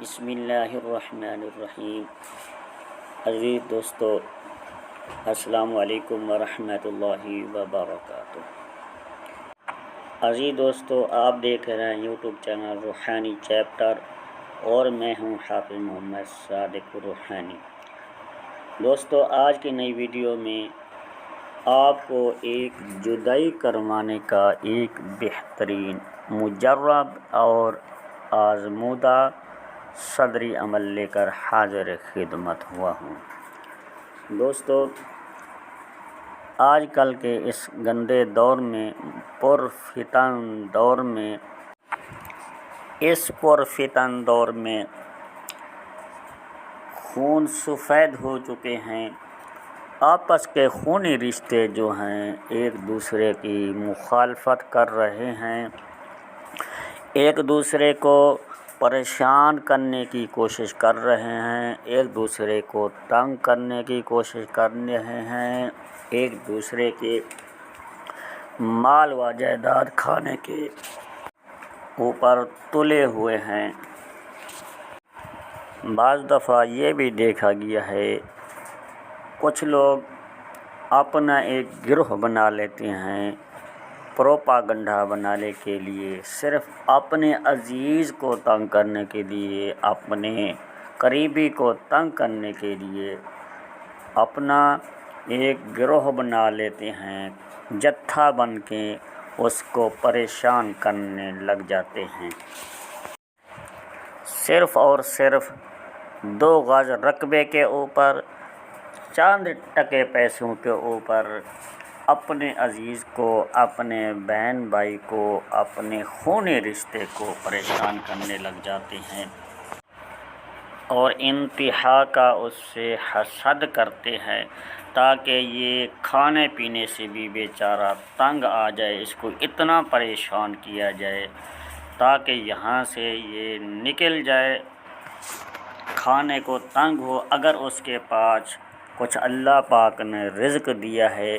بسم اللہ الرحمن الرحیم۔ عزیز دوستو، السلام علیکم ورحمۃ اللہ وبرکاتہ۔ عزیز دوستو، آپ دیکھ رہے ہیں یوٹیوب چینل روحانی چیپٹر اور میں ہوں حافظ محمد صادق روحانی۔ دوستو، آج کی نئی ویڈیو میں آپ کو ایک جدائی کروانے کا ایک بہترین مجرب اور آزمودہ صدری عمل لے کر حاضر خدمت ہوا ہوں۔ دوستو، آج کل کے اس گندے دور میں پرفتن دور میں خون سفید ہو چکے ہیں۔ آپس کے خونی رشتے جو ہیں ایک دوسرے کی مخالفت کر رہے ہیں، ایک دوسرے کو پریشان کرنے کی کوشش کر رہے ہیں، ایک دوسرے کو تنگ کرنے کی کوشش کر رہے ہیں، ایک دوسرے کے مال و جائیداد کھانے کے اوپر تلے ہوئے ہیں۔ بعض دفعہ یہ بھی دیکھا گیا ہے، کچھ لوگ اپنا ایک گروہ بنا لیتے ہیں پروپاگنڈا بنانے کے لیے، صرف اپنے عزیز کو تنگ کرنے کے لیے، اپنے قریبی کو تنگ کرنے کے لیے اپنا ایک گروہ بنا لیتے ہیں، جتھا بن کے اس کو پریشان کرنے لگ جاتے ہیں۔ صرف اور صرف 2 گز رقبے کے اوپر، چند ٹکے پیسوں کے اوپر اپنے عزیز کو، اپنے بہن بھائی کو، اپنے خونی رشتے کو پریشان کرنے لگ جاتے ہیں اور انتہا کا اس سے حسد کرتے ہیں، تاکہ یہ کھانے پینے سے بھی بیچارہ تنگ آ جائے، اس کو اتنا پریشان کیا جائے تاکہ یہاں سے یہ نکل جائے، کھانے کو تنگ ہو۔ اگر اس کے پاس کچھ اللہ پاک نے رزق دیا ہے،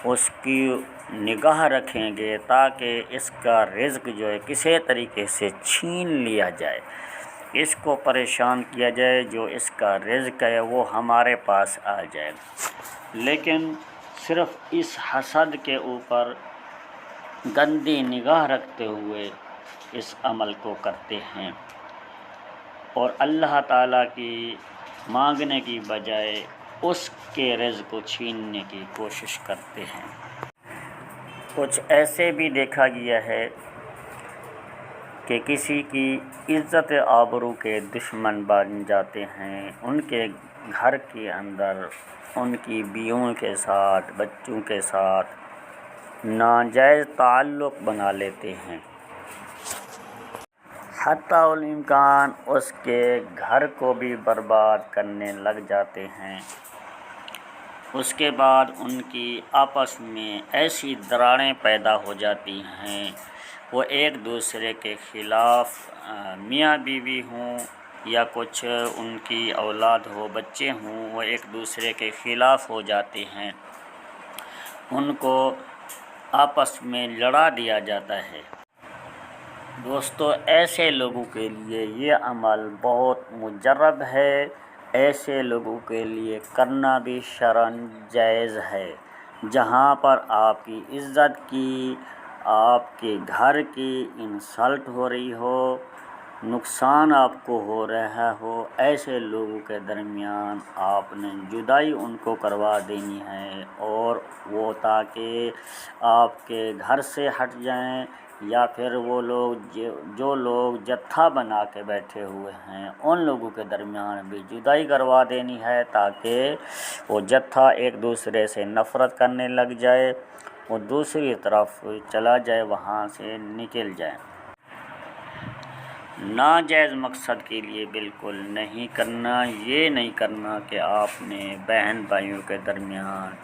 اس کی نگاہ رکھیں گے تاکہ اس کا رزق جو ہے کسی طریقے سے چھین لیا جائے، اس کو پریشان کیا جائے، جو اس کا رزق ہے وہ ہمارے پاس آ جائے۔ لیکن صرف اس حسد کے اوپر گندی نگاہ رکھتے ہوئے اس عمل کو کرتے ہیں اور اللہ تعالیٰ کی مانگنے کی بجائے اس کے رزق کو چھیننے کی کوشش کرتے ہیں۔ کچھ ایسے بھی دیکھا گیا ہے کہ کسی کی عزت آبرو کے دشمن بن جاتے ہیں، ان کے گھر کے اندر ان کی بیویوں کے ساتھ، بچوں کے ساتھ ناجائز تعلق بنا لیتے ہیں، حتیٰ الامکان اس کے گھر کو بھی برباد کرنے لگ جاتے ہیں۔ اس کے بعد ان کی آپس میں ایسی دراڑیں پیدا ہو جاتی ہیں، وہ ایک دوسرے کے خلاف، میاں بیوی ہوں یا کچھ ان کی اولاد ہو، بچے ہوں، وہ ایک دوسرے کے خلاف ہو جاتے ہیں، ان کو آپس میں لڑا دیا جاتا ہے۔ دوستو، ایسے لوگوں کے لیے یہ عمل بہت مجرب ہے، ایسے لوگوں کے لیے کرنا بھی شرعاً جائز ہے۔ جہاں پر آپ کی عزت کی، آپ کے گھر کی انسلٹ ہو رہی ہو، نقصان آپ کو ہو رہا ہو، ایسے لوگوں کے درمیان آپ نے جدائی ان کو کروا دینی ہے، اور وہ تاکہ آپ کے گھر سے ہٹ جائیں، یا پھر وہ لوگ جو لوگ جتھا بنا کے بیٹھے ہوئے ہیں ان لوگوں کے درمیان بھی جدائی کروا دینی ہے، تاکہ وہ جتھا ایک دوسرے سے نفرت کرنے لگ جائے، وہ دوسری طرف چلا جائے، وہاں سے نکل جائے۔ ناجائز مقصد کے لیے بالکل نہیں کرنا، یہ نہیں کرنا کہ آپ نے بہن بھائیوں کے درمیان،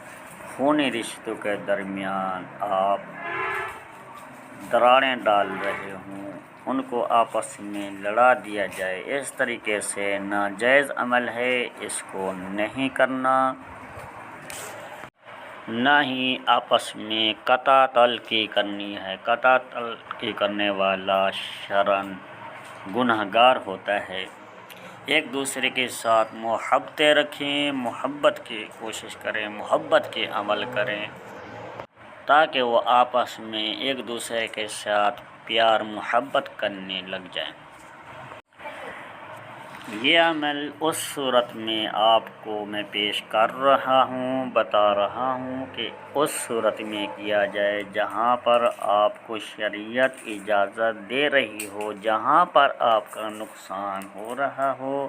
خونی رشتوں کے درمیان آپ دراڑیں ڈال رہے ہوں، ان کو آپس میں لڑا دیا جائے، اس طریقے سے ناجائز عمل ہے، اس کو نہیں کرنا۔ نہ ہی آپس میں قطع تلقی کرنی ہے، قطع تلقی کرنے والا شرعاً گنہگار ہوتا ہے۔ ایک دوسرے کے ساتھ محبتیں رکھیں، محبت کی کوشش کریں، محبت کے عمل کریں، تاکہ وہ آپس میں ایک دوسرے کے ساتھ پیار محبت کرنے لگ جائیں۔ یہ عمل اس صورت میں آپ کو میں پیش کر رہا ہوں، بتا رہا ہوں کہ اس صورت میں کیا جائے جہاں پر آپ کو شریعت اجازت دے رہی ہو، جہاں پر آپ کا نقصان ہو رہا ہو،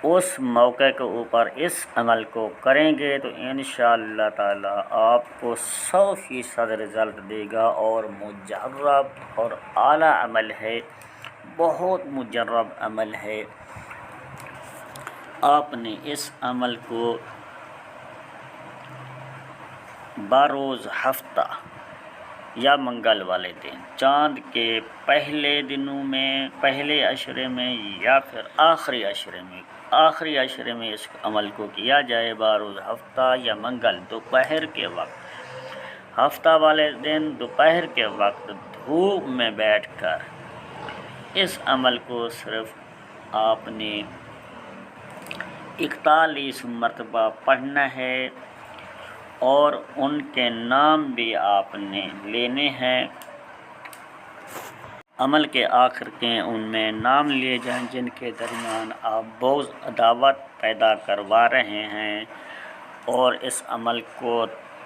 اس موقع کے اوپر اس عمل کو کریں گے تو انشاءاللہ تعالی آپ کو 100% رزلٹ دے گا، اور مجرب اور اعلیٰ عمل ہے، بہت مجرب عمل ہے۔ آپ نے اس عمل کو بروز ہفتہ یا منگل والے دن، چاند کے پہلے دنوں میں، پہلے عشرے میں یا پھر آخری عشرے میں اس عمل کو کیا جائے، بروز ہفتہ یا منگل دوپہر کے وقت، ہفتہ والے دن دوپہر کے وقت دھوپ میں بیٹھ کر اس عمل کو صرف آپ نے 41 مرتبہ پڑھنا ہے، اور ان کے نام بھی آپ نے لینے ہیں۔ عمل کے آخر کے ان میں نام لیے جائیں جن کے درمیان آپ بغض عداوت پیدا کروا رہے ہیں، اور اس عمل کو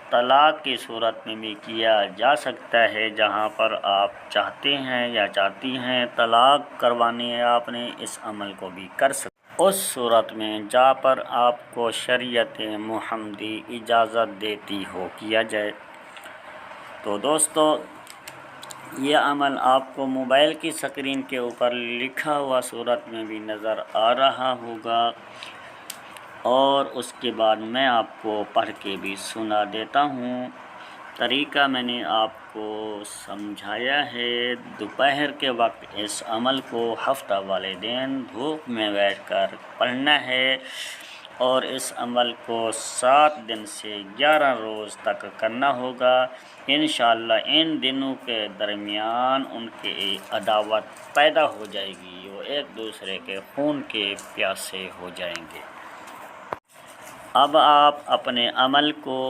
طلاق کی صورت میں بھی کیا جا سکتا ہے، جہاں پر آپ چاہتے ہیں یا چاہتی ہیں طلاق کروانی ہے آپ نے، اس عمل کو بھی کر سکتے اس صورت میں جہاں پر آپ کو شریعت محمدی اجازت دیتی ہو کیا جائے۔ تو دوستو، یہ عمل آپ کو موبائل کی سکرین کے اوپر لکھا ہوا صورت میں بھی نظر آ رہا ہوگا، اور اس کے بعد میں آپ کو پڑھ کے بھی سنا دیتا ہوں۔ طریقہ میں نے آپ کو سمجھایا ہے۔ دوپہر کے وقت اس عمل کو ہفتہ والے دن دھوپ میں بیٹھ کر پڑھنا ہے، اور اس عمل کو 7 دن سے 11 روز تک کرنا ہوگا۔ انشاءاللہ ان دنوں کے درمیان ان کی عداوت پیدا ہو جائے گی، وہ ایک دوسرے کے خون کے پیاسے ہو جائیں گے۔ اب آپ اپنے عمل کو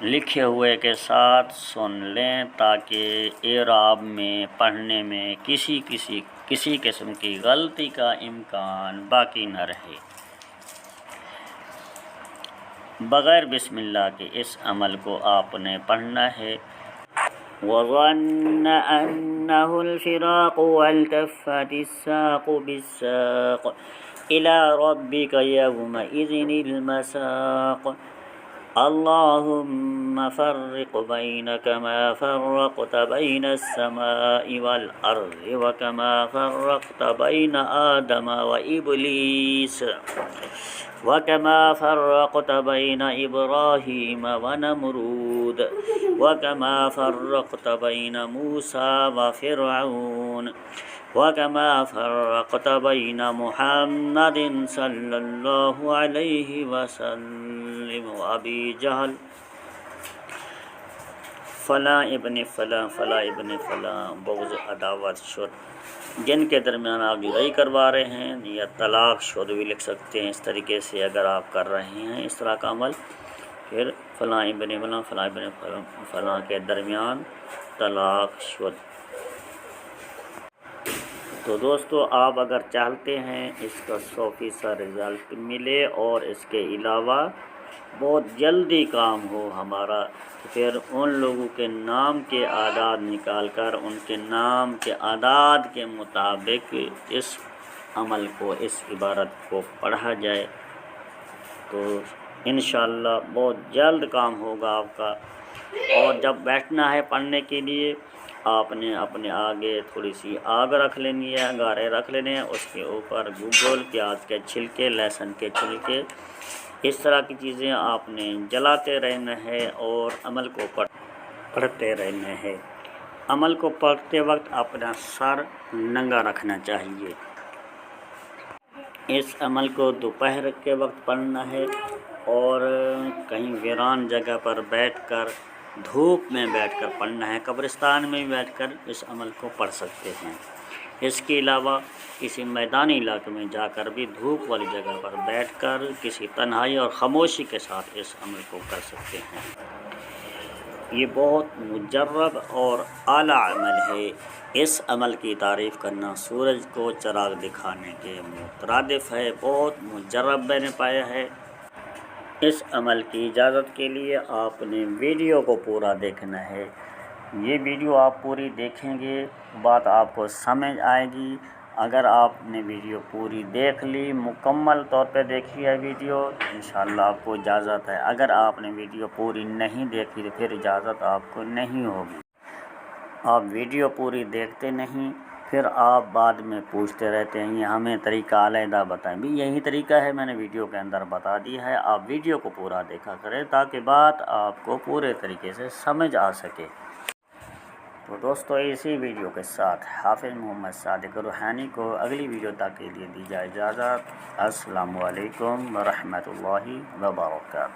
لکھے ہوئے کے ساتھ سن لیں، تاکہ اعراب میں پڑھنے میں کسی قسم کی غلطی کا امکان باقی نہ رہے۔ بغیر بسم اللہ کے اس عمل کو آپ نے پڑھنا ہے۔ وَظَنَّ أَنَّهُ الْفِرَاقُ وَالْتَفَّتِ السَّاقُ بِالسَّاقِ إِلَىٰ رَبِّكَ يَوْمَئِذٍ الْمَسَاقُ اللهم فرق بين كما فرقت بين السماء والأرض وكما فرقت بين آدم وإبليس وكما فرقت بين إبراهيم ونمرود وكما فرقت بين موسى وفرعون وكما فرقت بين محمد صلى الله عليه وسلم وأبي جہل فلاں ابن فلاں فلاں ابن فلاں بغض عداوت شد جن کے درمیان آپ لڑائی کروا رہے ہیں، یا طلاق شد بھی لکھ سکتے ہیں اس طریقے سے اگر آپ کر رہے ہیں اس طرح کا عمل۔ پھر فلاں ابن فلاں فلاں ابن فلاں کے درمیان طلاق شد۔ تو دوستو، آپ اگر چاہتے ہیں اس کا 100% رزلٹ ملے اور اس کے علاوہ بہت جلدی کام ہو ہمارا، پھر ان لوگوں کے نام کے اعداد نکال کر ان کے نام کے اعداد کے مطابق اس عمل کو، اس عبارت کو پڑھا جائے تو انشاءاللہ بہت جلد کام ہوگا آپ کا۔ اور جب بیٹھنا ہے پڑھنے کے لیے، آپ نے اپنے آگے تھوڑی سی آگ رکھ لینی ہے، انگارے رکھ لینے ہیں، اس کے اوپر گوگل، پیاز کے چھلکے، لہسن کے چھلکے، اس طرح کی چیزیں آپ نے جلاتے رہنا ہے اور عمل کو پڑھتے رہنا ہے۔ عمل کو پڑھتے وقت اپنا سر ننگا رکھنا چاہیے۔ اس عمل کو دوپہر کے وقت پڑھنا ہے، اور کہیں ویران جگہ پر بیٹھ کر، دھوپ میں بیٹھ کر پڑھنا ہے۔ قبرستان میں بھی بیٹھ کر اس عمل کو پڑھ سکتے ہیں۔ اس کے علاوہ کسی میدانی علاقے میں جا کر بھی دھوپ والی جگہ پر بیٹھ کر کسی تنہائی اور خاموشی کے ساتھ اس عمل کو کر سکتے ہیں۔ یہ بہت مجرب اور اعلیٰ عمل ہے۔ اس عمل کی تعریف کرنا سورج کو چراغ دکھانے کے مترادف ہے، بہت مجرب میں نے پایا ہے۔ اس عمل کی اجازت کے لیے آپ نے ویڈیو کو پورا دیکھنا ہے۔ یہ ویڈیو آپ پوری دیکھیں گے بات آپ کو سمجھ آئے گی۔ اگر آپ نے ویڈیو پوری دیکھ لی، مکمل طور پہ دیکھی ہے ویڈیو، انشاءاللہ آپ کو اجازت ہے۔ اگر آپ نے ویڈیو پوری نہیں دیکھی تو پھر اجازت آپ کو نہیں ہوگی۔ آپ ویڈیو پوری دیکھتے نہیں، پھر آپ بعد میں پوچھتے رہتے ہیں یہ ہمیں طریقہ علیحدہ بتائیں۔ بھی یہی طریقہ ہے، میں نے ویڈیو کے اندر بتا دی ہے۔ آپ ویڈیو کو پورا دیکھا کریں تاکہ بات آپ کو پورے طریقے سے سمجھ آ سکے۔ تو دوستو، اسی ویڈیو کے ساتھ حافظ محمد صادق روحانی کو اگلی ویڈیو تک کے لیے دی جائے اجازت۔ السلام علیکم ورحمۃ اللہ وبرکاتہ۔